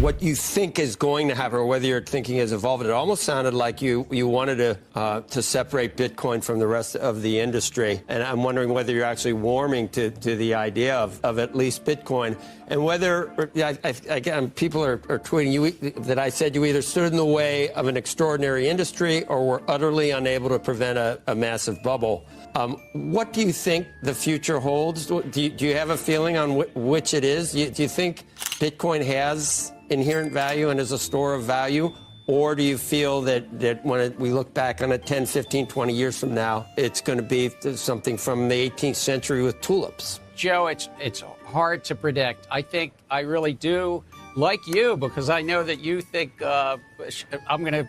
what you think is going to happen or whether your thinking has evolved. It almost sounded like you wanted to separate Bitcoin from the rest of the industry. And I'm wondering whether you're actually warming to the idea of at least Bitcoin, and whether, again, people are tweeting you that I said you either stood in the way of an extraordinary industry or were utterly unable to prevent a massive bubble. What do you think the future holds? Do you have a feeling on which it is? Do you think Bitcoin has inherent value and is a store of value? Or do you feel that when we look back on it 10, 15, 20 years from now, it's going to be something from the 18th century with tulips? Joe, it's hard to predict. I really do like you, because I know that you think I'm going to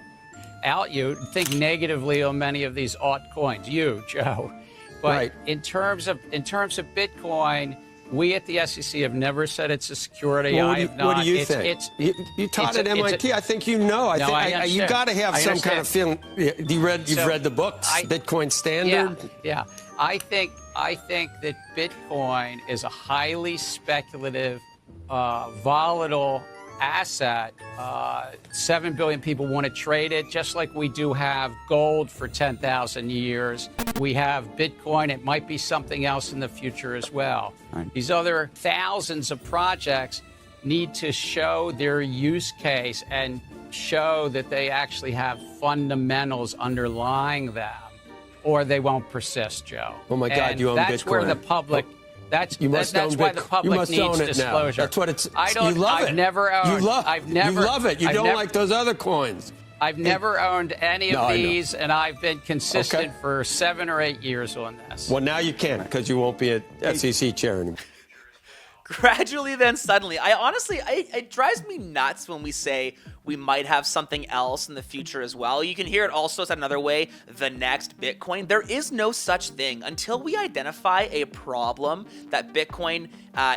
out you, think negatively on many of these altcoins. You, Joe. But right. in terms of Bitcoin, we at the SEC have never said it's a security. Well, I have not. What do you think? You taught at MIT. I think you know. You got to have some kind of feeling. You've read the books, Bitcoin Standard. Yeah. I think that Bitcoin is a highly speculative, volatile asset. 7 billion people want to trade it, just like we do have gold for 10,000 years. We have Bitcoin. It might be something else in the future as well. Right. These other thousands of projects need to show their use case and show that they actually have fundamentals underlying them, or they won't persist, Joe. Oh my God, you own Bitcoin. That's where the public. That's why the public needs disclosure. That's what it's. You love it. I've never owned. You love it. You don't like those other coins. I've never owned any of these, and I've been consistent for 7 or 8 years on this. Well, now you can, because you won't be a SEC chair anymore. Gradually, then suddenly. It drives me nuts when we say we might have something else in the future as well. You can hear it also said another way, the next Bitcoin. There is no such thing. Until we identify a problem that Bitcoin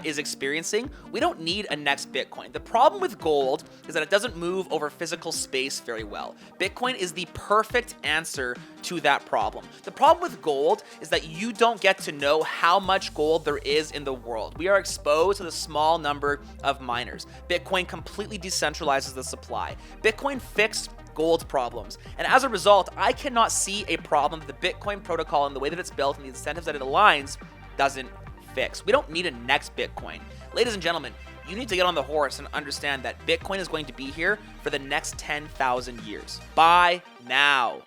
is experiencing, we don't need a next Bitcoin. The problem with gold is that it doesn't move over physical space very well. Bitcoin is the perfect answer to that problem. The problem with gold is that you don't get to know how much gold there is in the world. We are exposed to the small number of miners. Bitcoin completely decentralizes the supply. Bitcoin fixed gold problems, and as a result, I cannot see a problem that the Bitcoin protocol and the way that it's built and the incentives that it aligns doesn't fix. We don't need a next Bitcoin. Ladies and gentlemen, you need to get on the horse and understand that Bitcoin is going to be here for the next 10,000 years. Buy now.